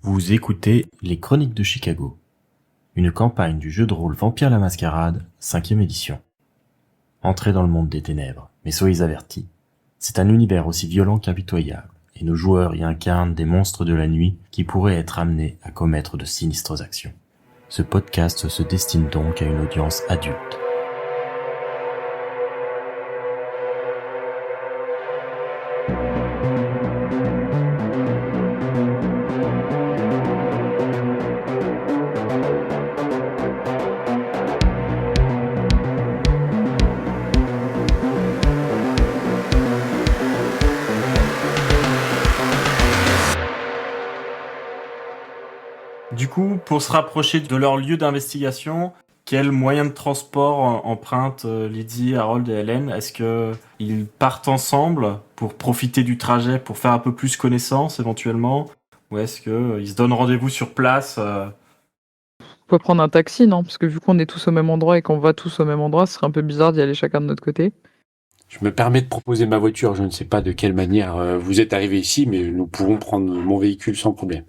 Vous écoutez Les Chroniques de Chicago, une campagne du jeu de rôle Vampire la Mascarade, 5e édition. Entrez dans le monde des ténèbres, mais soyez avertis. C'est un univers aussi violent qu'impitoyable, et nos joueurs y incarnent des monstres de la nuit qui pourraient être amenés à commettre de sinistres actions. Ce podcast se destine donc à une audience adulte. Du coup, pour se rapprocher de leur lieu d'investigation, quels moyens de transport empruntent Lydie, Harold et Hélène? Est-ce qu'ils partent ensemble pour profiter du trajet, pour faire un peu plus connaissance éventuellement? Ou est-ce qu'ils se donnent rendez-vous sur place On peut prendre un taxi, non? Parce que vu qu'on est tous au même endroit et qu'on va tous au même endroit, ce serait un peu bizarre d'y aller chacun de notre côté. Je me permets de proposer ma voiture. Je ne sais pas de quelle manière vous êtes arrivé ici, mais nous pouvons prendre mon véhicule sans problème.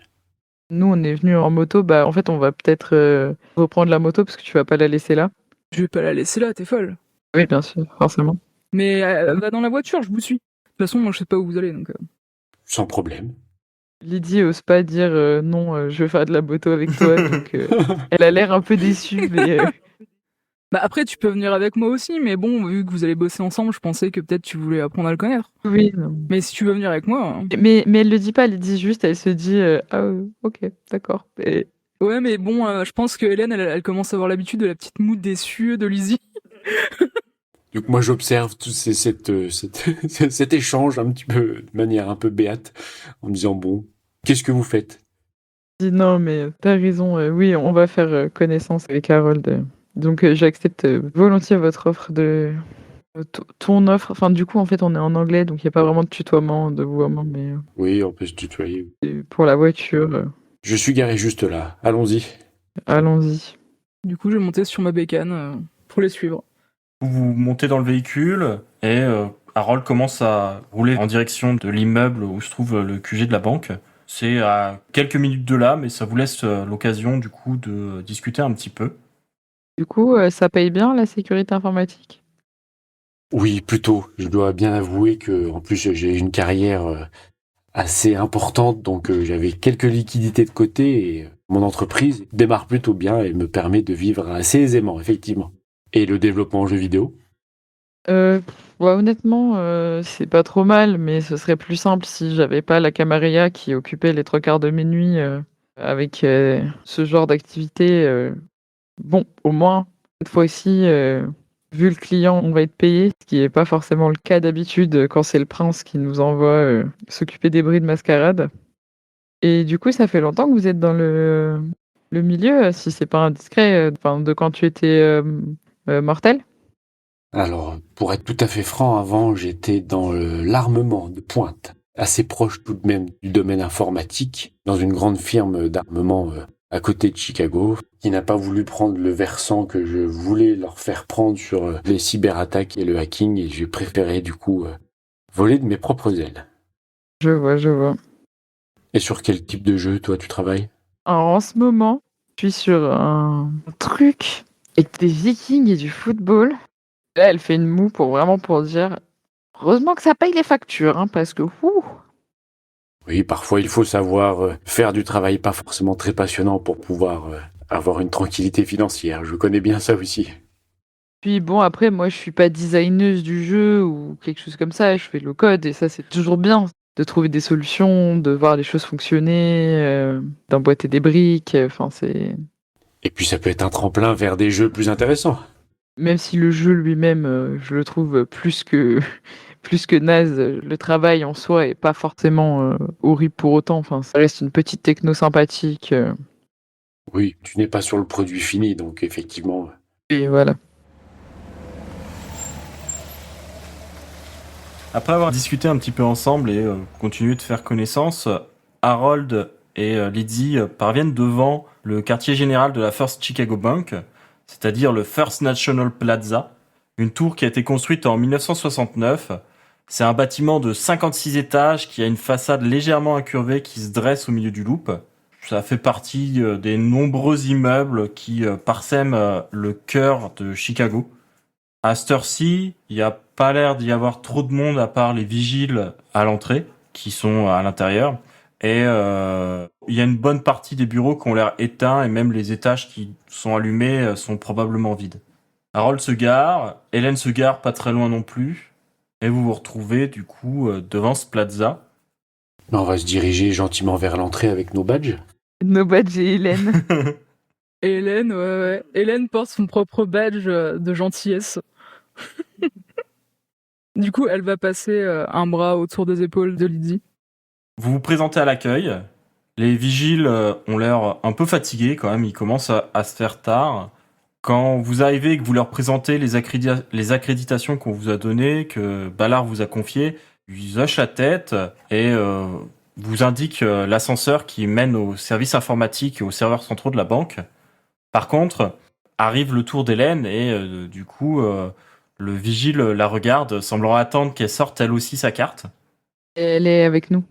Nous, on est venus en moto. Bah, en fait, on va peut-être reprendre la moto parce que tu vas pas la laisser là. Je vais pas la laisser là, t'es folle. Oui, bien sûr, forcément. Mais va dans la voiture, je vous suis. De toute façon, moi, je sais pas où vous allez, donc... Sans problème. Lydie ose pas dire non, je veux faire de la moto avec toi, donc elle a l'air un peu déçue, mais Bah après, tu peux venir avec moi aussi, mais bon, vu que vous allez bosser ensemble, je pensais que peut-être tu voulais apprendre à le connaître. oui. Non. Mais si tu veux venir avec moi... hein. Mais elle le dit pas, Lydie juste, elle se dit ah ok, d'accord. Et... Ouais, mais bon, je pense que Hélène, elle commence à avoir l'habitude de la petite moue déçue de Lizzie. Donc moi j'observe tout cet échange un petit peu de manière un peu béate, en me disant bon, qu'est-ce que vous faites? Dis non, mais t'as raison. Oui, on va faire connaissance avec Harold. Donc, j'accepte volontiers votre offre de ton offre. Enfin, du coup, en fait, on est en anglais, donc il n'y a pas vraiment de tutoiement, de vouvoiement, mais Oui, on peut se tutoyer. pour la voiture, Je suis garé juste là. Allons-y. allons-y. Du coup, je vais monter sur ma bécane pour les suivre. Vous montez dans le véhicule et Harold commence à rouler en direction de l'immeuble où se trouve le QG de la banque. C'est à quelques minutes de là, mais ça vous laisse l'occasion du coup de discuter un petit peu. Du coup, ça paye bien la sécurité informatique? Oui, plutôt. Je dois bien avouer que, en plus, j'ai une carrière assez importante, donc j'avais quelques liquidités de côté et mon entreprise démarre plutôt bien et me permet de vivre assez aisément, effectivement. Et le développement en jeux vidéo? Ouais, honnêtement, c'est pas trop mal, mais ce serait plus simple si j'avais pas la camarilla qui occupait les 3/4 de mes nuits avec ce genre d'activité. Bon, au moins, cette fois-ci, vu le client, on va être payé, ce qui est pas forcément le cas d'habitude quand c'est le prince qui nous envoie s'occuper des bris de mascarade. Et du coup, ça fait longtemps que vous êtes dans le milieu, si c'est pas indiscret, enfin, de quand tu étais mortel? Alors, pour être tout à fait franc, avant, j'étais dans l'armement de pointe, assez proche tout de même du domaine informatique, dans une grande firme d'armement à côté de Chicago, qui n'a pas voulu prendre le versant que je voulais leur faire prendre sur les cyberattaques et le hacking, et j'ai préféré du coup voler de mes propres ailes. Je vois, je vois. Et sur quel type de jeu, toi, tu travailles? Alors, en ce moment, je suis sur un truc avec des Vikings et du football. Là, elle fait une moue pour dire heureusement que ça paye les factures, hein, parce que ouh. Oui, parfois il faut savoir faire du travail pas forcément très passionnant pour pouvoir avoir une tranquillité financière. Je connais bien ça aussi. Puis bon, après, moi, je suis pas designeuse du jeu ou quelque chose comme ça. Je fais le code et ça, c'est toujours bien de trouver des solutions, de voir les choses fonctionner, d'emboîter des briques. Enfin, c'est Et puis ça peut être un tremplin vers des jeux plus intéressants. même si le jeu lui-même, je le trouve plus que plus que naze. Le travail en soi est pas forcément horrible pour autant. Enfin, ça reste une petite techno sympathique. Oui, tu n'es pas sur le produit fini, donc effectivement. Et voilà. Après avoir discuté un petit peu ensemble et continué de faire connaissance, Harold et Lydie parviennent devant le quartier général de la First Chicago Bank, c'est-à-dire le First National Plaza, une tour qui a été construite en 1969. C'est un bâtiment de 56 étages qui a une façade légèrement incurvée qui se dresse au milieu du loop. ça fait partie des nombreux immeubles qui parsèment le cœur de Chicago. À cette heure-ci, il n'y a pas l'air d'y avoir trop de monde à part les vigiles à l'entrée, qui sont à l'intérieur. Et il y a une bonne partie des bureaux qui ont l'air éteints et même les étages qui sont allumés sont probablement vides. Harold se gare, Hélène se gare pas très loin non plus, et vous vous retrouvez du coup devant ce plaza. On va se diriger gentiment vers l'entrée avec nos badges. Nos badges et Hélène. Hélène, ouais. Hélène porte son propre badge de gentillesse. Du coup, elle va passer un bras autour des épaules de Lydie. Vous vous présentez à l'accueil. Les vigiles ont l'air un peu fatigués quand même, ils commencent à se faire tard. Quand vous arrivez et que vous leur présentez les accréditations qu'on vous a données, que Ballard vous a confiées, ils hochent la tête et vous indiquent l'ascenseur qui mène au service informatique et aux serveurs centraux de la banque. Par contre, arrive le tour d'Hélène et du coup, le vigile la regarde, semblant attendre qu'elle sorte elle aussi sa carte. Elle est avec nous.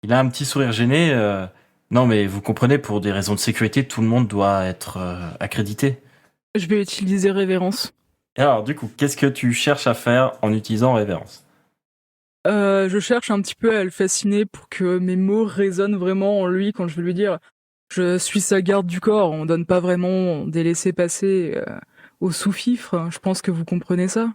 Il a un petit sourire gêné. Non, mais vous comprenez, pour des raisons de sécurité, tout le monde doit être accrédité. Je vais utiliser révérence. Et alors, du coup, qu'est-ce que tu cherches à faire en utilisant révérence ? Je cherche un petit peu à le fasciner pour que mes mots résonnent vraiment en lui quand je vais lui dire « Je suis sa garde du corps ». On donne pas vraiment des laissés-passer au sous-fifre. Je pense que vous comprenez ça.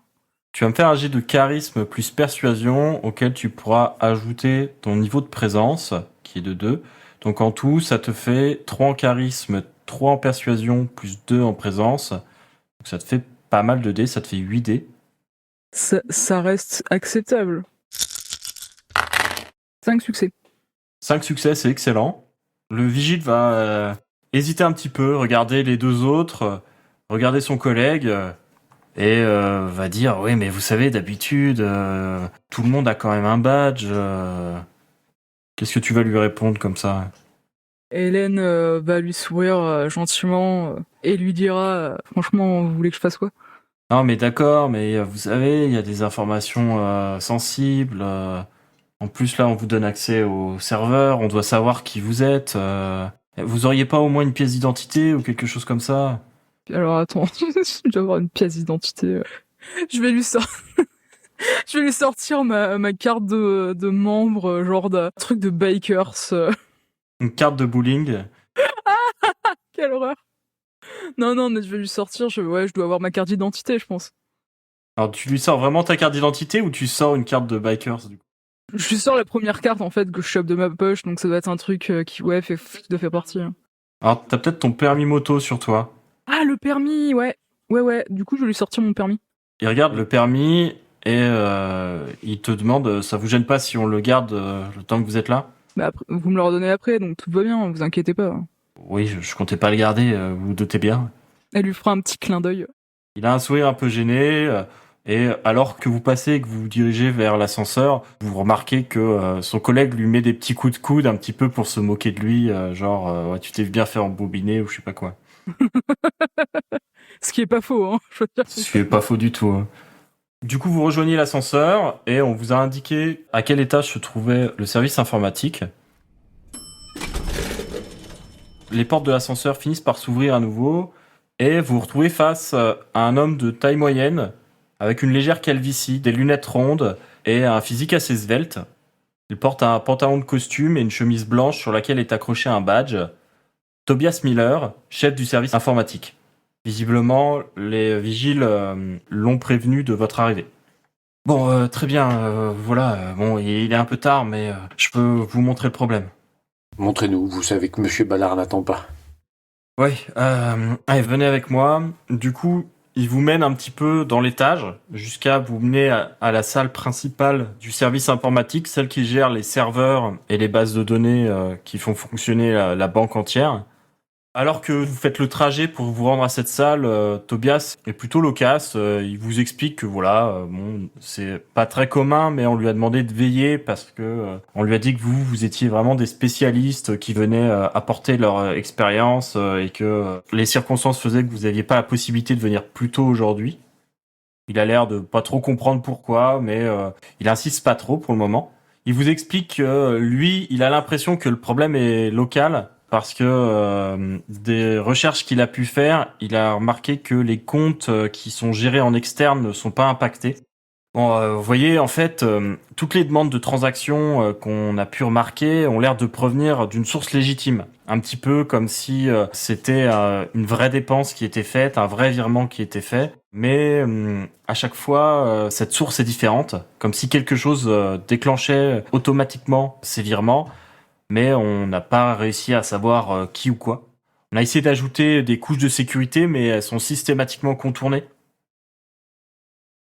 Tu vas me faire un jet de charisme plus persuasion auquel tu pourras ajouter ton niveau de présence, qui est de 2. Donc en tout, ça te fait 3 en charisme, 3 en persuasion, plus 2 en présence. Donc ça te fait pas mal de dés, ça te fait 8 dés. Ça reste acceptable. 5 succès. 5 succès, c'est excellent. Le vigile va hésiter un petit peu, regarder les deux autres, regarder son collègue... Et va dire, oui, mais vous savez, d'habitude, tout le monde a quand même un badge. Qu'est-ce que tu vas lui répondre comme ça ? Hélène va lui sourire gentiment et lui dira franchement, vous voulez que je fasse quoi ? Non, mais d'accord, mais vous savez, il y a des informations sensibles. En plus, là, on vous donne accès au serveur, on doit savoir qui vous êtes. Vous auriez pas au moins une pièce d'identité ou quelque chose comme ça ? Alors attends, je dois avoir une pièce d'identité. Je vais lui sortir ma carte de membre, genre de truc de bikers. Une carte de bowling. Quelle horreur. Non, mais je vais lui sortir, je dois avoir ma carte d'identité, je pense. Alors, tu lui sors vraiment ta carte d'identité ou tu sors une carte de bikers, du coup ? Je lui sors la première carte, en fait, que je chope de ma poche, donc ça doit être un truc qui, doit faire partie. Alors, t'as peut-être ton permis moto sur toi. Ah, le permis, ouais. Ouais, du coup, je vais lui sortir mon permis. Il regarde le permis et il te demande, ça vous gêne pas si on le garde le temps que vous êtes là ? Bah après, vous me le redonnez après, donc tout va bien, vous inquiétez pas. Oui, je comptais pas le garder, vous vous doutez bien. Elle lui fera un petit clin d'œil. Il a un sourire un peu gêné et alors que vous passez et que vous vous dirigez vers l'ascenseur, vous remarquez que son collègue lui met des petits coups de coude un petit peu pour se moquer de lui, genre ouais, tu t'es bien fait embobiner ou je sais pas quoi. Ce qui est pas faux, hein. Je veux dire. Ce qui est pas faux du tout. Hein. Du coup, vous rejoignez l'ascenseur et on vous a indiqué à quel étage se trouvait le service informatique. Les portes de l'ascenseur finissent par s'ouvrir à nouveau et vous vous retrouvez face à un homme de taille moyenne avec une légère calvitie, des lunettes rondes et un physique assez svelte. Il porte un pantalon de costume et une chemise blanche sur laquelle est accroché un badge. Tobias Miller, chef du service informatique. Visiblement, les vigiles l'ont prévenu de votre arrivée. Bon, très bien, voilà. Bon, il est un peu tard, mais je peux vous montrer le problème. Montrez-nous, vous savez que Monsieur Ballard n'attend pas. Oui, allez, venez avec moi. Du coup, il vous mène un petit peu dans l'étage, jusqu'à vous mener à la salle principale du service informatique, celle qui gère les serveurs et les bases de données qui font fonctionner la banque entière. Alors que vous faites le trajet pour vous rendre à cette salle, Tobias est plutôt loquace. Il vous explique que voilà, bon, c'est pas très commun, mais on lui a demandé de veiller parce que on lui a dit que vous étiez vraiment des spécialistes qui venaient apporter leur expérience et que les circonstances faisaient que vous aviez pas la possibilité de venir plus tôt aujourd'hui. Il a l'air de pas trop comprendre pourquoi, mais il insiste pas trop pour le moment. Il vous explique que lui, il a l'impression que le problème est local parce que des recherches qu'il a pu faire, il a remarqué que les comptes qui sont gérés en externe ne sont pas impactés. Bon, vous voyez, en fait, toutes les demandes de transactions qu'on a pu remarquer ont l'air de provenir d'une source légitime. Un petit peu comme si c'était une vraie dépense qui était faite, un vrai virement qui était fait. Mais à chaque fois, cette source est différente. Comme si quelque chose déclenchait automatiquement ces virements. Mais on n'a pas réussi à savoir qui ou quoi. On a essayé d'ajouter des couches de sécurité, mais elles sont systématiquement contournées.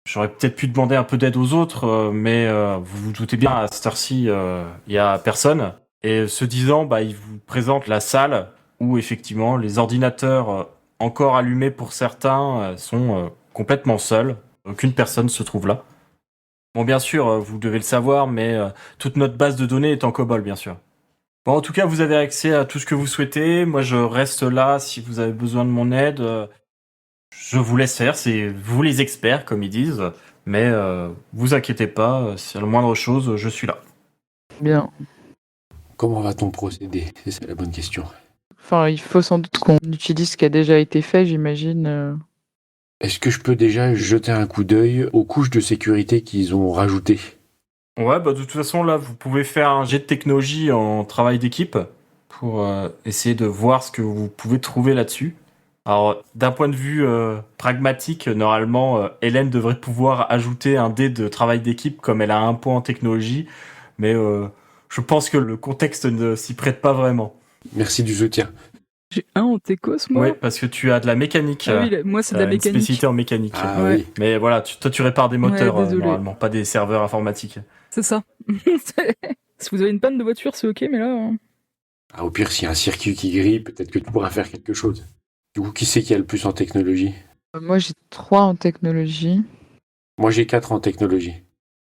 J'aurais peut-être pu demander un peu d'aide aux autres, mais vous vous doutez bien, à cette heure-ci, il y a personne. Et ce disant, il vous présente la salle où effectivement les ordinateurs encore allumés pour certains sont complètement seuls. Aucune personne se trouve là. Bon, bien sûr, vous devez le savoir, mais toute notre base de données est en COBOL, bien sûr. Bon, en tout cas, vous avez accès à tout ce que vous souhaitez. Moi, je reste là si vous avez besoin de mon aide. Je vous laisse faire, c'est vous les experts, comme ils disent. Mais vous inquiétez pas, si y a la moindre chose, je suis là. Bien. Comment va-t-on procéder? C'est ça la bonne question. Enfin, il faut sans doute qu'on utilise ce qui a déjà été fait, j'imagine. Est-ce que je peux déjà jeter un coup d'œil aux couches de sécurité qu'ils ont rajoutées? Ouais, de toute façon, là, vous pouvez faire un jet de technologie en travail d'équipe pour essayer de voir ce que vous pouvez trouver là-dessus. Alors, d'un point de vue pragmatique, normalement, Hélène devrait pouvoir ajouter un dé de travail d'équipe comme elle a un point en technologie, mais je pense que le contexte ne s'y prête pas vraiment. Merci du soutien. J'ai un en techos, moi. Ouais, parce que tu as de la mécanique. Ah oui, moi c'est de la une mécanique. spécialité en mécanique. Ah Ouais. oui. Mais voilà, toi tu répares des moteurs Ouais, désolé. normalement, pas des serveurs informatiques. C'est ça. Si vous avez une panne de voiture, c'est ok, mais là... Ah, au pire, s'il y a un circuit qui grille, peut-être que tu pourras faire quelque chose. Du coup, qui c'est qui a le plus en technologie? Moi, j'ai 3 en technologie. Moi, j'ai 4 en technologie.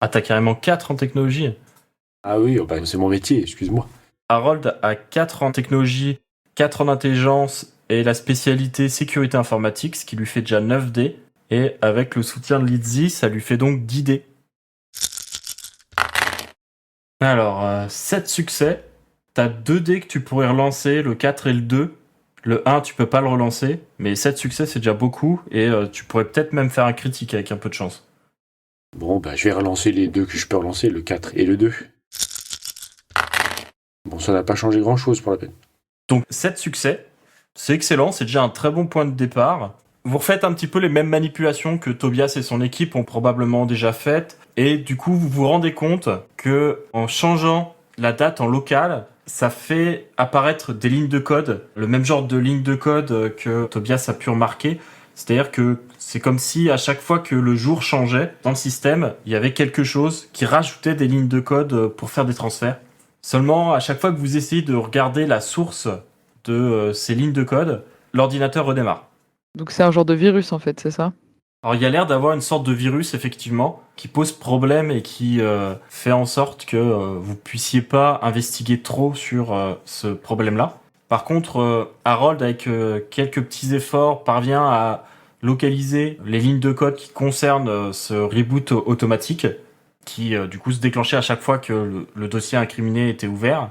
Ah, t'as carrément 4 en technologie. Ah oui, c'est mon métier, excuse-moi. Harold a 4 en technologie, 4 en intelligence et la spécialité sécurité informatique, ce qui lui fait déjà 9 dés. Et avec le soutien de Lizzie, ça lui fait donc 10 dés. Alors, 7 succès. T'as 2 dés que tu pourrais relancer, le 4 et le 2. Le 1, tu peux pas le relancer, mais 7 succès, c'est déjà beaucoup, et tu pourrais peut-être même faire un critique avec un peu de chance. Bon, je vais relancer les deux que je peux relancer, le 4 et le 2. Bon, ça n'a pas changé grand-chose pour la peine. Donc 7 succès, c'est excellent, c'est déjà un très bon point de départ. Vous refaites un petit peu les mêmes manipulations que Tobias et son équipe ont probablement déjà faites, et du coup vous vous rendez compte que en changeant la date en local, ça fait apparaître des lignes de code, le même genre de lignes de code que Tobias a pu remarquer. C'est-à-dire que c'est comme si à chaque fois que le jour changeait dans le système, il y avait quelque chose qui rajoutait des lignes de code pour faire des transferts. Seulement, à chaque fois que vous essayez de regarder la source de ces lignes de code, l'ordinateur redémarre. Donc c'est un genre de virus, en fait, c'est ça? Alors il y a l'air d'avoir une sorte de virus, effectivement, qui pose problème et qui fait en sorte que vous puissiez pas investiguer trop sur ce problème-là. Par contre, Harold, avec quelques petits efforts, parvient à localiser les lignes de code qui concernent ce reboot automatique, qui du coup se déclenchait à chaque fois que le dossier incriminé était ouvert.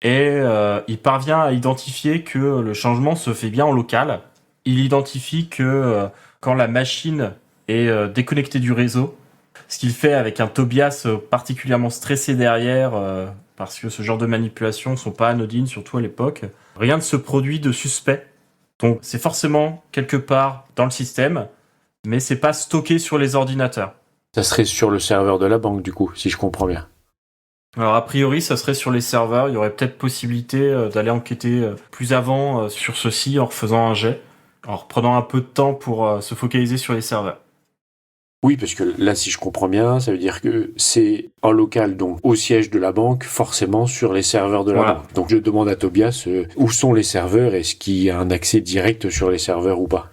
Et il parvient à identifier que le changement se fait bien en local. Il identifie que quand la machine est déconnectée du réseau, ce qu'il fait avec un Tobias particulièrement stressé derrière, parce que ce genre de manipulations sont pas anodines, surtout à l'époque, rien ne se produit de suspect. Donc c'est forcément quelque part dans le système, mais c'est pas stocké sur les ordinateurs. Ça serait sur le serveur de la banque, du coup, si je comprends bien. Alors a priori, ça serait sur les serveurs. Il y aurait peut-être possibilité d'aller enquêter plus avant sur ceci en refaisant un jet, en reprenant un peu de temps pour se focaliser sur les serveurs. Oui, parce que là, si je comprends bien, ça veut dire que c'est en local, donc au siège de la banque, forcément sur les serveurs de la Voilà. banque. Donc je demande à Tobias où sont les serveurs, est-ce qu'il y a un accès direct sur les serveurs ou pas?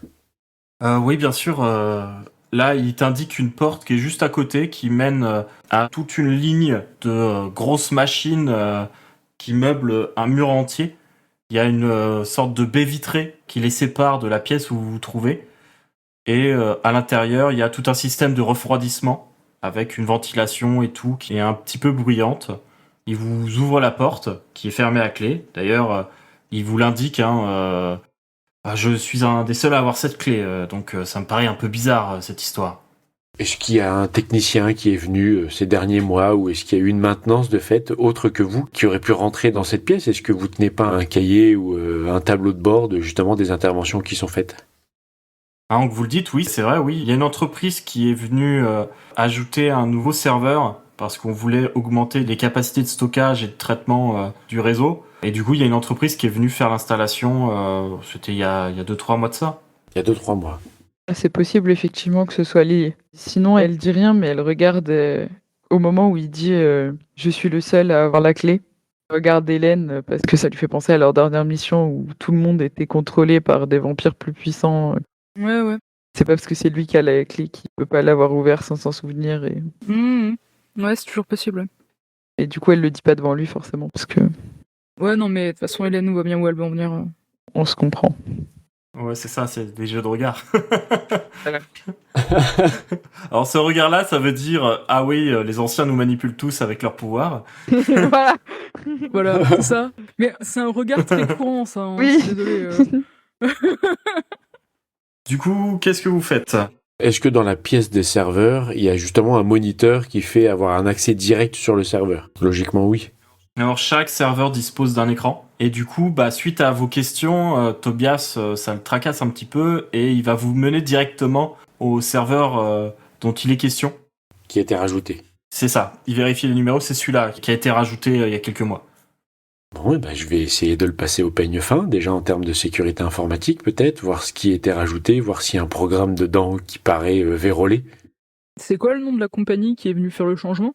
Oui, bien sûr. Là, il t'indique une porte qui est juste à côté, qui mène à toute une ligne de grosses machines qui meublent un mur entier. Il y a une sorte de baie vitrée qui les sépare de la pièce où vous vous trouvez. Et à l'intérieur, il y a tout un système de refroidissement avec une ventilation et tout qui est un petit peu bruyante. Il vous ouvre la porte qui est fermée à clé. D'ailleurs, Il vous l'indique, je suis un des seuls à avoir cette clé, donc ça me paraît un peu bizarre, cette histoire. Est-ce qu'il y a un technicien qui est venu ces derniers mois ou est-ce qu'il y a eu une maintenance de fait autre que vous qui aurait pu rentrer dans cette pièce? Est-ce que vous tenez pas un cahier ou un tableau de bord de justement des interventions qui sont faites? Donc vous le dites, oui, c'est vrai, oui. Il y a une entreprise qui est venue ajouter un nouveau serveur parce qu'on voulait augmenter les capacités de stockage et de traitement du réseau. Et du coup, il y a une entreprise qui est venue faire l'installation, c'était il y a 2-3 mois de ça. Il y a 2-3 mois. C'est possible effectivement que ce soit lié. Sinon, elle dit rien, mais elle regarde au moment où il dit je suis le seul à avoir la clé. Elle regarde Hélène parce que ça lui fait penser à leur dernière mission où tout le monde était contrôlé par des vampires plus puissants. Ouais. C'est pas parce que c'est lui qui a la clé qu'il peut pas l'avoir ouvert sans s'en souvenir. Ouais, c'est toujours possible. Et du coup, elle le dit pas devant lui forcément parce que Ouais, non, mais de toute façon, Hélène voit bien où elle va en venir. on se comprend. Ouais, c'est ça, c'est des jeux de regard. Voilà. Alors ce regard-là, ça veut dire ah oui, les anciens nous manipulent tous avec leur pouvoir. Voilà. Voilà, c'est ça. Mais c'est un regard très courant, ça. Hein. Oui. Je suis désolée. Du coup, qu'est-ce que vous faites? Est-ce que dans la pièce des serveurs, il y a justement un moniteur qui fait avoir un accès direct sur le serveur? Logiquement, oui. Alors chaque serveur dispose d'un écran et du coup, suite à vos questions, Tobias, ça le tracasse un petit peu et il va vous mener directement au serveur dont il est question. Qui a été rajouté. C'est ça. Il vérifie les numéros, c'est celui-là qui a été rajouté il y a quelques mois. Bon, je vais essayer de le passer au peigne fin, déjà en termes de sécurité informatique peut-être, voir ce qui a été rajouté, voir s'il y a un programme dedans qui paraît vérolé. C'est quoi le nom de la compagnie qui est venue faire le changement?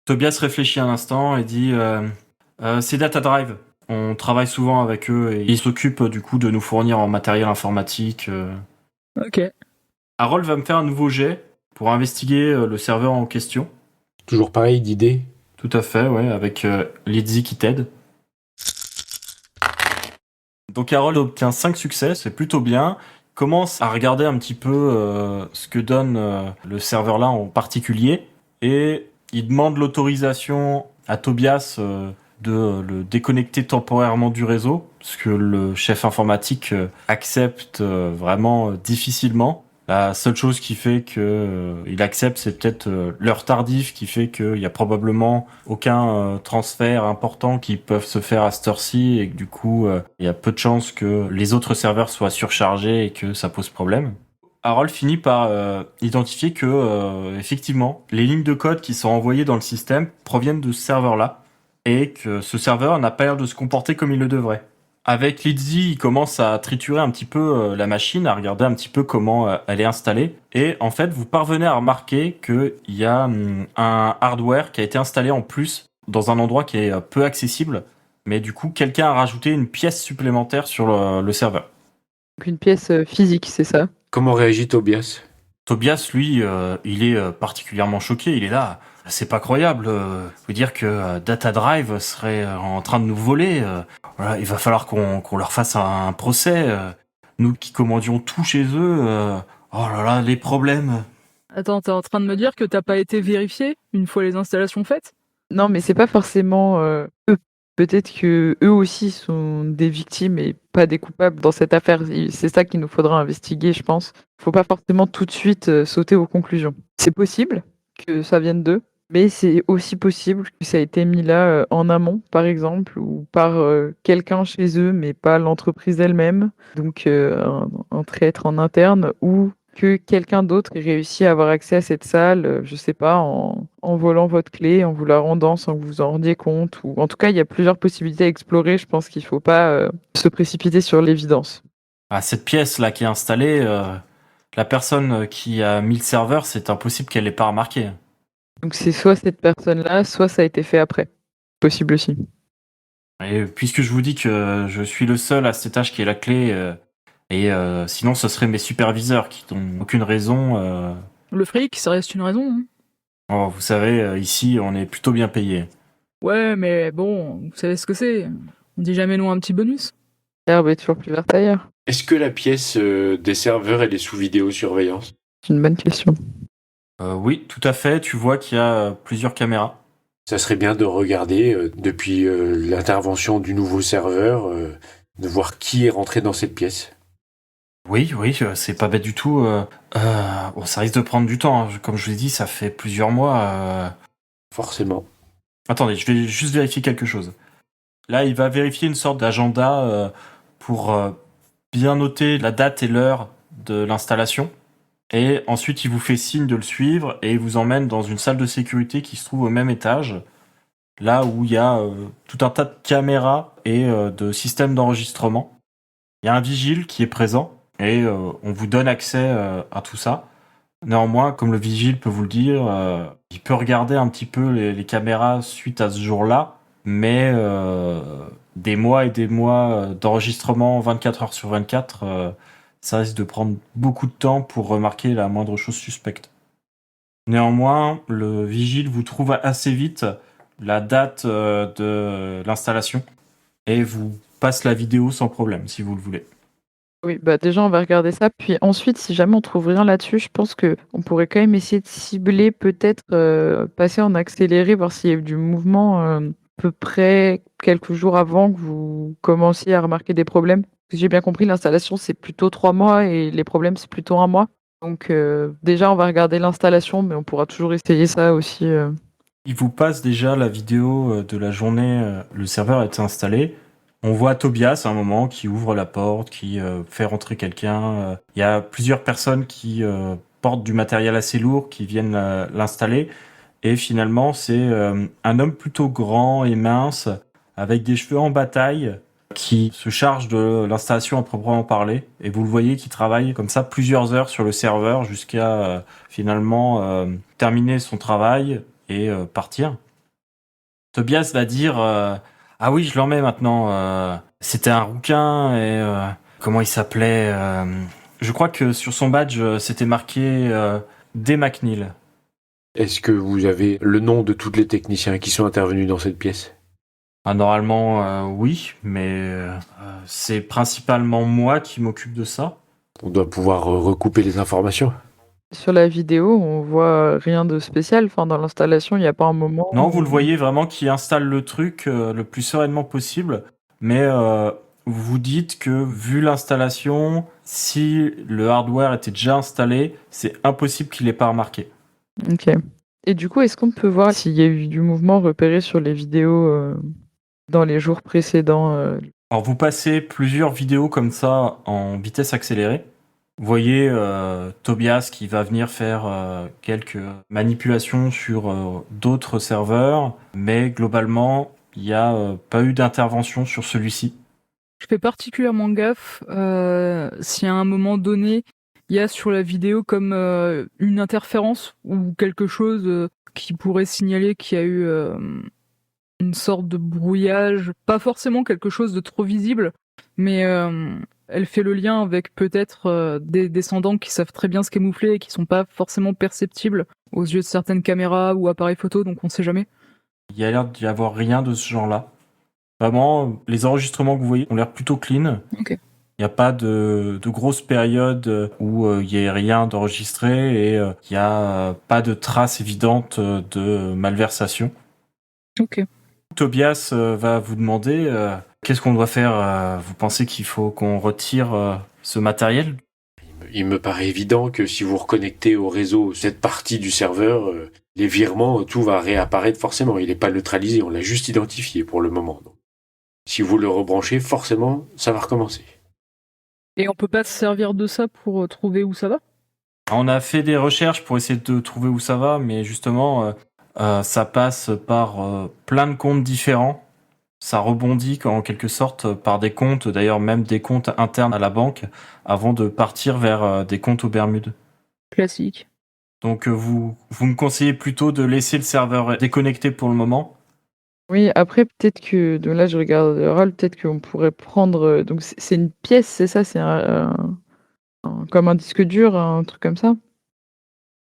Tobias réfléchit un instant et dit c'est Data Drive. On travaille souvent avec eux et ils s'occupent du coup de nous fournir en matériel informatique. Ok. Harold va me faire un nouveau jet pour investiguer le serveur en question. Toujours pareil d'idée. Tout à fait, ouais, avec Lizzie qui t'aide. Donc Harold obtient 5 succès, c'est plutôt bien. Commence à regarder un petit peu ce que donne le serveur là en particulier et il demande l'autorisation à Tobias de le déconnecter temporairement du réseau, ce que le chef informatique accepte vraiment difficilement. La seule chose qui fait que il accepte, c'est peut-être l'heure tardive qui fait qu'il y a probablement aucun transfert important qui peuvent se faire à cette heure-ci et que du coup, il y a peu de chances que les autres serveurs soient surchargés et que ça pose problème. Harold finit par identifier que effectivement, les lignes de code qui sont envoyées dans le système proviennent de ce serveur-là et que ce serveur n'a pas l'air de se comporter comme il le devrait. Avec Lizzie, il commence à triturer un petit peu la machine, à regarder un petit peu comment elle est installée. Et en fait, vous parvenez à remarquer qu'il y a un hardware qui a été installé en plus dans un endroit qui est peu accessible. Mais du coup, quelqu'un a rajouté une pièce supplémentaire sur le serveur. Donc une pièce physique, c'est ça? Comment réagit Tobias? Tobias, lui, il est particulièrement choqué. Il est là. C'est pas croyable. Vous dire que Data Drive serait en train de nous voler. Voilà, il va falloir qu'on leur fasse un procès. Nous qui commandions tout chez eux. Oh là là, les problèmes. Attends, t'es en train de me dire que t'as pas été vérifié une fois les installations faites? Non, mais c'est pas forcément eux. Peut-être que eux aussi sont des victimes et pas des coupables dans cette affaire. C'est ça qu'il nous faudra investiguer, je pense. Faut pas forcément tout de suite sauter aux conclusions. C'est possible que ça vienne d'eux, mais c'est aussi possible que ça ait été mis là en amont, par exemple, ou par quelqu'un chez eux, mais pas l'entreprise elle-même. Donc un traître en interne, ou que quelqu'un d'autre ait réussi à avoir accès à cette salle, je sais pas, en volant votre clé, en vous la rendant sans que vous vous en rendiez compte. Ou en tout cas, il y a plusieurs possibilités à explorer. Je pense qu'il faut pas se précipiter sur l'évidence. Cette pièce là qui est installée, la personne qui a mis le serveur, c'est impossible qu'elle l'ait pas remarqué. Donc c'est soit cette personne-là, soit ça a été fait après. Possible aussi. Et puisque je vous dis que je suis le seul à cet étage qui ait la clé, sinon ce seraient mes superviseurs qui n'ont aucune raison. Le fric, ça reste une raison. Hein. Oh, vous savez, ici on est plutôt bien payé. Ouais, mais bon, vous savez ce que c'est. On dit jamais non à un petit bonus. L'herbe est toujours plus verte ailleurs. Est-ce que la pièce des serveurs, elle est sous vidéosurveillance? C'est une bonne question. Oui, tout à fait. Tu vois qu'il y a plusieurs caméras. Ça serait bien de regarder depuis l'intervention du nouveau serveur de voir qui est rentré dans cette pièce. Oui, c'est pas bête du tout. Bon, ça risque de prendre du temps, hein. Comme je vous l'ai dit, ça fait plusieurs mois. Forcément. Attendez, je vais juste vérifier quelque chose. Là, il va vérifier une sorte d'agenda pour bien noter la date et l'heure de l'installation. Et ensuite, il vous fait signe de le suivre et il vous emmène dans une salle de sécurité qui se trouve au même étage, là où il y a tout un tas de caméras et de systèmes d'enregistrement. Il y a un vigile qui est présent et on vous donne accès à tout ça. Néanmoins, comme le vigile peut vous le dire, il peut regarder un petit peu les caméras suite à ce jour-là, mais des mois et des mois d'enregistrement 24 heures sur 24, ça risque de prendre beaucoup de temps pour remarquer la moindre chose suspecte. Néanmoins, le vigile vous trouve assez vite la date de l'installation et vous passe la vidéo sans problème, si vous le voulez. Oui, bah, déjà, on va regarder ça, puis ensuite, si jamais on trouve rien là-dessus, je pense qu'on pourrait quand même essayer de cibler, peut-être, passer en accéléré, voir s'il y a eu du mouvement, à peu près quelques jours avant que vous commenciez à remarquer des problèmes. Si j'ai bien compris, l'installation, c'est plutôt 3 mois et les problèmes, c'est plutôt 1 mois. Donc, déjà, on va regarder l'installation, mais on pourra toujours essayer ça aussi. Il vous passe déjà la vidéo de la journée, le serveur a été installé. On voit Tobias à un moment qui ouvre la porte, qui fait rentrer quelqu'un. Il y a plusieurs personnes qui portent du matériel assez lourd, qui viennent l'installer. Et finalement, c'est un homme plutôt grand et mince, avec des cheveux en bataille, qui se charge de l'installation à proprement parler. Et vous le voyez qui travaille comme ça plusieurs heures sur le serveur jusqu'à finalement terminer son travail et partir. Tobias va dire ah oui, je l'en mets maintenant. C'était un rouquin et comment il s'appelait je crois que sur son badge c'était marqué D. McNeil. Est-ce que vous avez le nom de tous les techniciens qui sont intervenus dans cette pièce? Ah, normalement oui, mais c'est principalement moi qui m'occupe de ça. On doit pouvoir recouper les informations. Sur la vidéo, on voit rien de spécial. Enfin, dans l'installation, il n'y a pas un moment Non, où- vous le voyez vraiment qui installe le truc le plus sereinement possible, mais vous dites que vu l'installation, si le hardware était déjà installé, c'est impossible qu'il l'ait pas remarqué. Ok. Et du coup, est-ce qu'on peut voir s'il y a eu du mouvement repéré sur les vidéos dans les jours précédents Alors vous passez plusieurs vidéos comme ça en vitesse accélérée. Vous voyez Tobias qui va venir faire quelques manipulations sur d'autres serveurs, mais globalement, il n'y a pas eu d'intervention sur celui-ci. Je fais particulièrement gaffe si à un moment donné, il y a sur la vidéo comme une interférence ou quelque chose qui pourrait signaler qu'il y a eu une sorte de brouillage, pas forcément quelque chose de trop visible, mais elle fait le lien avec peut-être des descendants qui savent très bien se camoufler et qui sont pas forcément perceptibles aux yeux de certaines caméras ou appareils photo, donc on sait jamais. Il y a l'air d'y avoir rien de ce genre-là. Vraiment, les enregistrements que vous voyez ont l'air plutôt clean. Ok. Il n'y a pas de grosses périodes où il n'y a rien d'enregistré et il n'y a pas de traces évidentes de malversation. Ok. Tobias va vous demander qu'est-ce qu'on doit faire. Vous pensez qu'il faut qu'on retire ce matériel? Il me paraît évident que si vous reconnectez au réseau cette partie du serveur, les virements, tout va réapparaître forcément. Il n'est pas neutralisé, on l'a juste identifié pour le moment. Donc, si vous le rebranchez, forcément, ça va recommencer. Et on peut pas se servir de ça pour trouver où ça va? On a fait des recherches pour essayer de trouver où ça va, mais justement, ça passe par plein de comptes différents. Ça rebondit en quelque sorte par des comptes, d'ailleurs même des comptes internes à la banque, avant de partir vers des comptes aux Bermudes. Classique. Donc vous me conseillez plutôt de laisser le serveur déconnecté pour le moment. Oui, après, peut-être que. Donc là, je regarde le rôle, peut-être qu'on pourrait prendre. Donc, c'est une pièce, c'est ça? C'est comme un disque dur, un truc comme ça?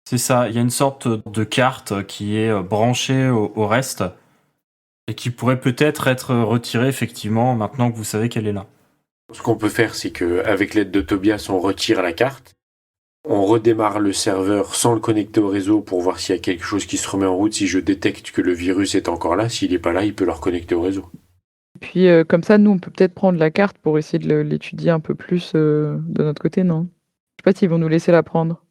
C'est ça, il y a une sorte de carte qui est branchée au reste et qui pourrait peut-être être retirée effectivement maintenant que vous savez qu'elle est là. Ce qu'on peut faire, c'est que avec l'aide de Tobias, on retire la carte, on redémarre le serveur sans le connecter au réseau pour voir s'il y a quelque chose qui se remet en route. Si je détecte que le virus est encore là, s'il n'est pas là, il peut le reconnecter au réseau. Puis comme ça, nous, on peut peut-être prendre la carte pour essayer de l'étudier un peu plus de notre côté, non? Je sais pas s'ils vont nous laisser la prendre.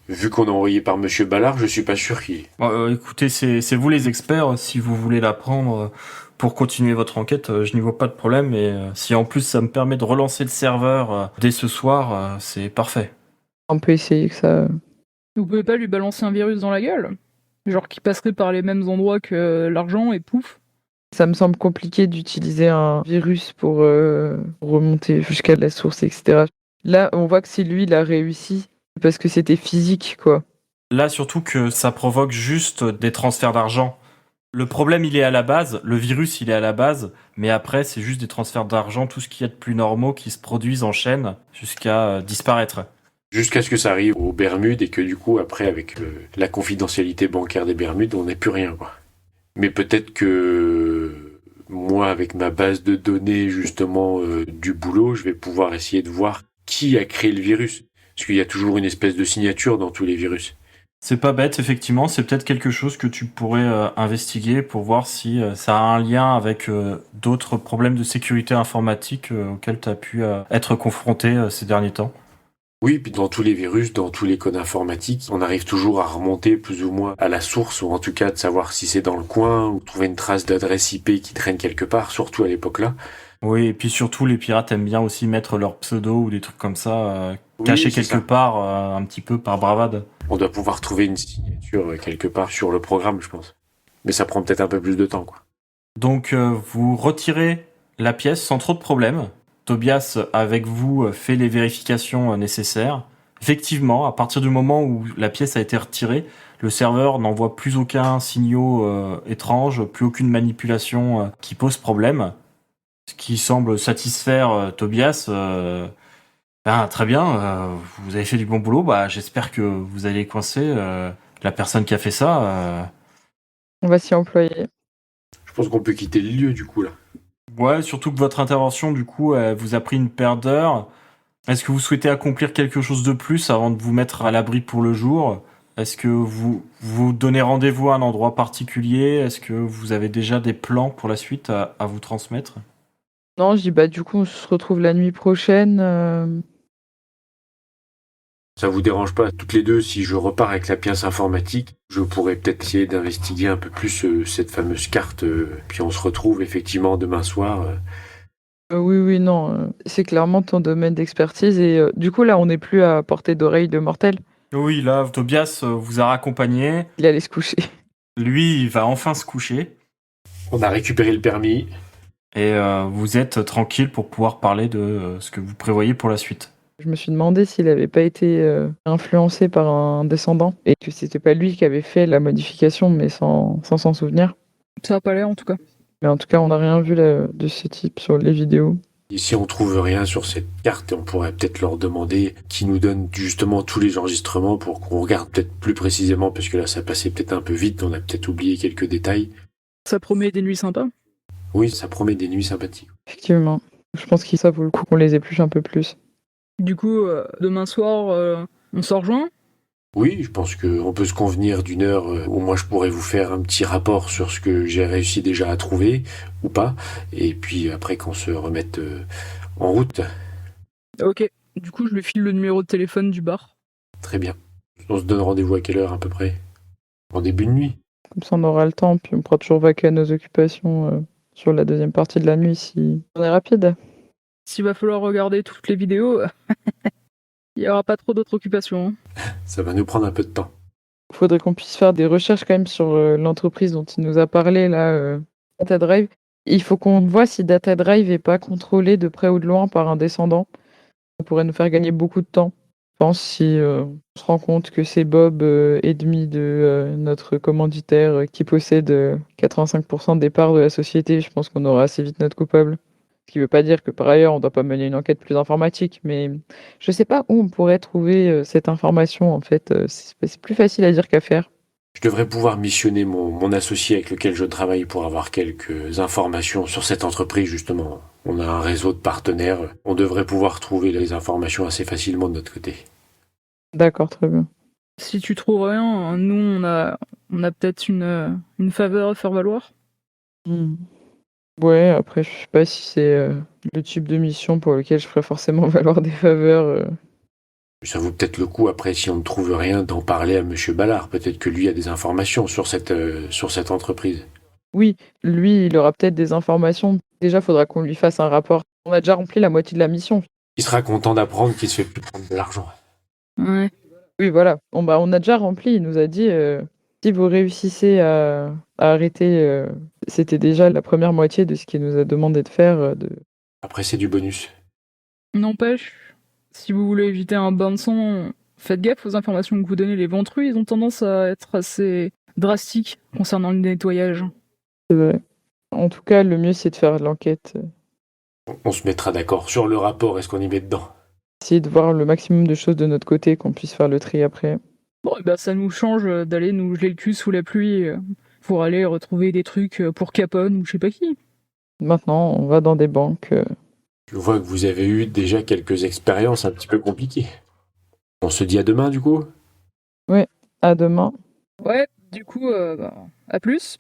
Vu qu'on est envoyé par Monsieur Ballard, je suis pas sûr qu'il... Écoutez, c'est vous les experts. Si vous voulez la prendre pour continuer votre enquête, je n'y vois pas de problème. Et si en plus ça me permet de relancer le serveur dès ce soir, c'est parfait. On peut essayer que ça. Vous pouvez pas lui balancer un virus dans la gueule? Genre qui passerait par les mêmes endroits que l'argent et pouf. Ça me semble compliqué d'utiliser un virus pour remonter jusqu'à la source, etc. Là, on voit que si lui, il a réussi, parce que c'était physique, quoi. Là, surtout que ça provoque juste des transferts d'argent. Le problème, il est à la base, le virus, il est à la base, mais après, c'est juste des transferts d'argent, tout ce qu'il y a de plus normaux qui se produisent en chaîne jusqu'à disparaître. Jusqu'à ce que ça arrive aux Bermudes et que du coup, après, avec la confidentialité bancaire des Bermudes, on n'ait plus rien, quoi. Mais peut-être que moi, avec ma base de données, justement, du boulot, je vais pouvoir essayer de voir qui a créé le virus. Parce qu'il y a toujours une espèce de signature dans tous les virus. C'est pas bête, effectivement, c'est peut-être quelque chose que tu pourrais investiguer pour voir si ça a un lien avec d'autres problèmes de sécurité informatique auxquels tu as pu être confronté ces derniers temps. Oui, puis dans tous les virus, dans tous les codes informatiques, on arrive toujours à remonter plus ou moins à la source, ou en tout cas de savoir si c'est dans le coin, ou trouver une trace d'adresse IP qui traîne quelque part, surtout à l'époque-là. Oui, et puis surtout, les pirates aiment bien aussi mettre leur pseudo ou des trucs comme ça, Oui, cachés c'est quelque ça. part, un petit peu par bravade. On doit pouvoir trouver une signature quelque part sur le programme, je pense. Mais ça prend peut-être un peu plus de temps, quoi. Donc, vous retirez la pièce sans trop de problèmes. Tobias, avec vous, fait les vérifications nécessaires. Effectivement, à partir du moment où la pièce a été retirée, le serveur n'envoie plus aucun signal étrange, plus aucune manipulation qui pose problème. Ce qui semble satisfaire Tobias. Très bien, vous avez fait du bon boulot. Bah, j'espère que vous allez coincer la personne qui a fait ça. On va s'y employer. Je pense qu'on peut quitter le lieu, du coup, là. Ouais, surtout que votre intervention, du coup, vous a pris une paire d'heures. Est-ce que vous souhaitez accomplir quelque chose de plus avant de vous mettre à l'abri pour le jour? Est-ce que vous donnez rendez-vous à un endroit particulier? Est-ce que vous avez déjà des plans pour la suite à vous transmettre? Non, je dis, bah, du coup, on se retrouve la nuit prochaine. Ça vous dérange pas, toutes les deux, si je repars avec la pièce informatique, je pourrais peut-être essayer d'investiguer un peu plus cette fameuse carte, puis on se retrouve effectivement demain soir. Oui, oui, non. C'est clairement ton domaine d'expertise. Et du coup, là, on n'est plus à portée d'oreille de mortel. Oui, là, Tobias vous a raccompagné. Il allait se coucher. Lui, il va enfin se coucher. On a récupéré le permis. Et vous êtes tranquille pour pouvoir parler de ce que vous prévoyez pour la suite. Je me suis demandé s'il n'avait pas été influencé par un descendant et que c'était pas lui qui avait fait la modification, mais sans s'en souvenir. Ça a pas l'air en tout cas. Mais en tout cas, on n'a rien vu de ce type sur les vidéos. Et si on trouve rien sur cette carte, on pourrait peut-être leur demander qu'ils nous donnent justement tous les enregistrements pour qu'on regarde peut-être plus précisément, parce que là, ça passait peut-être un peu vite, on a peut-être oublié quelques détails. Ça promet des nuits sympas. Oui, ça promet des nuits sympathiques. Effectivement. Je pense que ça vaut le coup qu'on les épluche un peu plus. Du coup, demain soir, on se rejoint. Oui, je pense qu'on peut se convenir d'une heure où moi je pourrais vous faire un petit rapport sur ce que j'ai réussi déjà à trouver, ou pas, et puis après qu'on se remette en route. Ok. Du coup, je lui file le numéro de téléphone du bar. Très bien. On se donne rendez-vous à quelle heure à peu près? En début de nuit? Comme ça, on aura le temps, puis on pourra toujours vaquer à nos occupations sur la deuxième partie de la nuit si on est rapide. S'il va falloir regarder toutes les vidéos, il n'y aura pas trop d'autres occupations. Ça va nous prendre un peu de temps. Il faudrait qu'on puisse faire des recherches quand même sur l'entreprise dont il nous a parlé, là, Data Drive. Il faut qu'on voit si Data Drive n'est pas contrôlé de près ou de loin par un descendant. Ça pourrait nous faire gagner beaucoup de temps. Je pense si on se rend compte que c'est Bob, ennemi de notre commanditaire, qui possède 85% des parts de la société, je pense qu'on aura assez vite notre coupable. Ce qui ne veut pas dire que par ailleurs, on ne doit pas mener une enquête plus informatique, mais je ne sais pas où on pourrait trouver cette information, en fait. C'est plus facile à dire qu'à faire. Je devrais pouvoir missionner mon associé avec lequel je travaille pour avoir quelques informations sur cette entreprise, justement. On a un réseau de partenaires. On devrait pouvoir trouver les informations assez facilement de notre côté. D'accord, très bien. Si tu trouves rien, nous, on a peut-être une faveur à faire valoir. Ouais, après, je sais pas si c'est le type de mission pour lequel je ferais forcément valoir des faveurs. Ça vaut peut-être le coup, après, si on ne trouve rien, d'en parler à Monsieur Ballard. Peut-être que lui a des informations sur cette entreprise. Oui, lui, il aura peut-être des informations. Déjà, faudra qu'on lui fasse un rapport. On a déjà rempli la moitié de la mission. Il sera content d'apprendre qu'il se fait plus prendre de l'argent. Ouais. Oui, voilà. Bon, bah, on a déjà rempli. Il nous a dit si vous réussissez à arrêter, c'était déjà la première moitié de ce qu'il nous a demandé de faire. Après, c'est du bonus. N'empêche, si vous voulez éviter un bain de sang, faites gaffe aux informations que vous donnez. Les ventrus, ils ont tendance à être assez drastiques concernant le nettoyage. C'est vrai. En tout cas, le mieux, c'est de faire l'enquête. On se mettra d'accord sur le rapport, est-ce qu'on y met dedans? Essayer de voir le maximum de choses de notre côté, qu'on puisse faire le tri après. Bon, et ben ça nous change d'aller nous geler le cul sous la pluie pour aller retrouver des trucs pour Capone ou je sais pas qui. Maintenant, on va dans des banques. Je vois que vous avez eu déjà quelques expériences un petit peu compliquées. On se dit à demain, du coup? À demain. Ouais, du coup, à plus.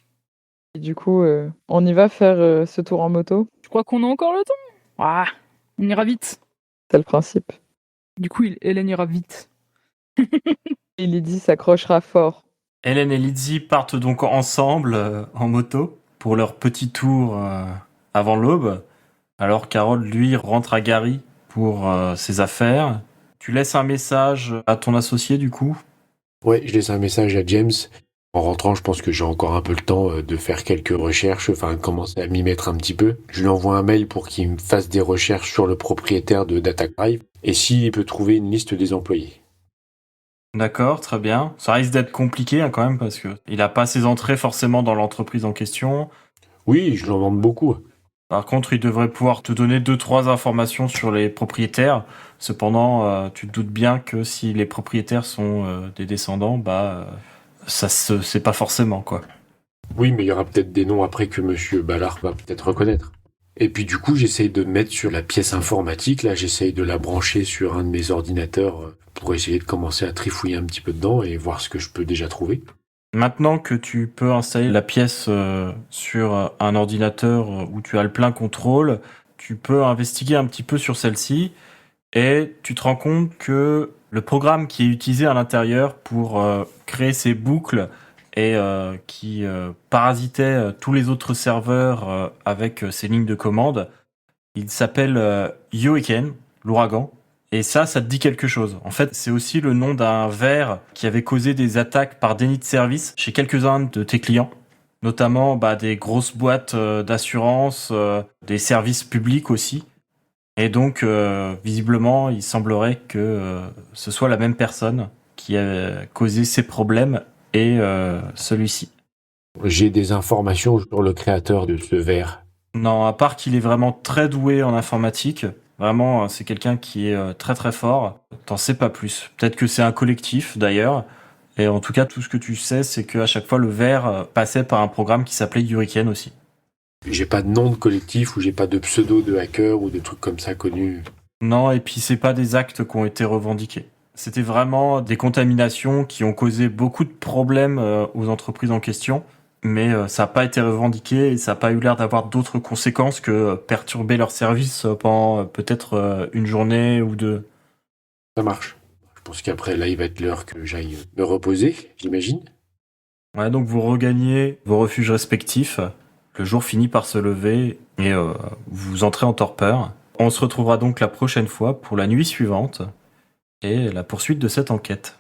Et du coup, on y va faire ce tour en moto. Je crois qu'on a encore le temps. Ah, on ira vite. C'est le principe. Du coup, Hélène ira vite. Et Lydie s'accrochera fort. Hélène et Lydie partent donc ensemble en moto pour leur petit tour avant l'aube, alors qu'Harold, lui, rentre à Gary pour ses affaires. Tu laisses un message à ton associé, du coup? Ouais, je laisse un message à James. En rentrant, je pense que j'ai encore un peu le temps de faire quelques recherches, enfin commencer à m'y mettre un petit peu. Je lui envoie un mail pour qu'il me fasse des recherches sur le propriétaire de DataDrive et s'il peut trouver une liste des employés. D'accord, très bien. Ça risque d'être compliqué quand même parce que il a pas ses entrées forcément dans l'entreprise en question. Oui, je l'en demande beaucoup. Par contre, il devrait pouvoir te donner 2-3 informations sur les propriétaires. Cependant, tu te doutes bien que si les propriétaires sont des descendants, ça se sait pas forcément, quoi. Oui, mais il y aura peut-être des noms après que Monsieur Ballard va peut-être reconnaître. Et puis du coup, j'essaye de me mettre sur la pièce informatique. Là, j'essaye de la brancher sur un de mes ordinateurs pour essayer de commencer à trifouiller un petit peu dedans et voir ce que je peux déjà trouver. Maintenant que tu peux installer la pièce sur un ordinateur où tu as le plein contrôle, tu peux investiguer un petit peu sur celle-ci et tu te rends compte que le programme qui est utilisé à l'intérieur pour créer ces boucles et qui parasitait tous les autres serveurs avec ces lignes de commande, il s'appelle Hurricane, l'ouragan. Et ça te dit quelque chose. En fait, c'est aussi le nom d'un ver qui avait causé des attaques par déni de service chez quelques-uns de tes clients, notamment des grosses boîtes d'assurance, des services publics aussi. Et donc, visiblement, il semblerait que ce soit la même personne qui a causé ces problèmes et celui-ci. J'ai des informations sur le créateur de ce verre. Non, à part qu'il est vraiment très doué en informatique, vraiment, c'est quelqu'un qui est très très fort. T'en sais pas plus. Peut-être que c'est un collectif d'ailleurs. Et en tout cas, tout ce que tu sais, c'est qu'à chaque fois, le verre passait par un programme qui s'appelait Hurricane aussi. J'ai pas de nom de collectif ou j'ai pas de pseudo de hacker ou de trucs comme ça connus. Non, et puis c'est pas des actes qui ont été revendiqués. C'était vraiment des contaminations qui ont causé beaucoup de problèmes aux entreprises en question. Mais ça n'a pas été revendiqué et ça n'a pas eu l'air d'avoir d'autres conséquences que perturber leur service pendant peut-être une journée ou deux. Ça marche. Je pense qu'après, là, il va être l'heure que j'aille me reposer, j'imagine. Ouais, donc vous regagnez vos refuges respectifs. Le jour finit par se lever et vous entrez en torpeur. On se retrouvera donc la prochaine fois pour la nuit suivante et la poursuite de cette enquête.